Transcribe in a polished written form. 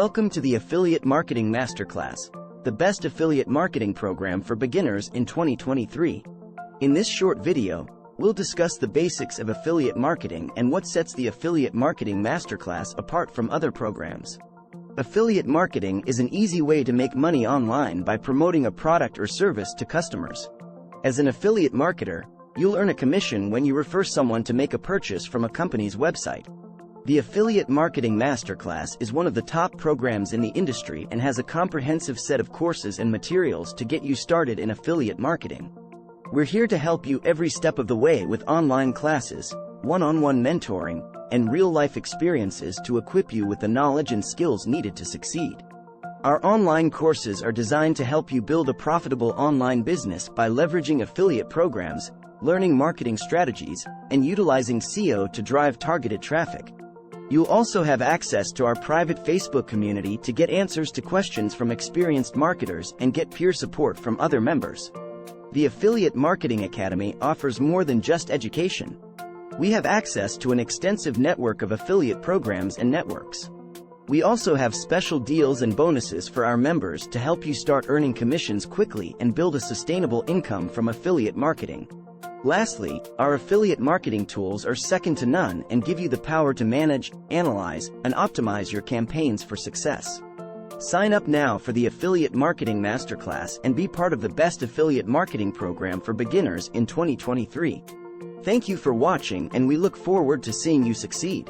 Welcome to the Affiliate Marketing Masterclass, the best affiliate marketing program for beginners in 2023. In this short video, we'll discuss the basics of affiliate marketing and what sets the Affiliate Marketing Masterclass apart from other programs. Affiliate marketing is an easy way to make money online by promoting a product or service to customers. As an affiliate marketer, you'll earn a commission when you refer someone to make a purchase from a company's website. The Affiliate Marketing Masterclass is one of the top programs in the industry and has a comprehensive set of courses and materials to get you started in affiliate marketing. We're here to help you every step of the way with online classes, one-on-one mentoring, and real-life experiences to equip you with the knowledge and skills needed to succeed. Our online courses are designed to help you build a profitable online business by leveraging affiliate programs, learning marketing strategies, and utilizing SEO to drive targeted traffic. You'll also have access to our private Facebook community to get answers to questions from experienced marketers and get peer support from other members. The Affiliate Marketing Academy offers more than just education. We have access to an extensive network of affiliate programs and networks. We also have special deals and bonuses for our members to help you start earning commissions quickly and build a sustainable income from affiliate marketing. Lastly, our affiliate marketing tools are second to none and give you the power to manage, analyze, and optimize your campaigns for success. Sign up now for the Affiliate Marketing Masterclass and be part of the best affiliate marketing program for beginners in 2023. Thank you for watching, and we look forward to seeing you succeed.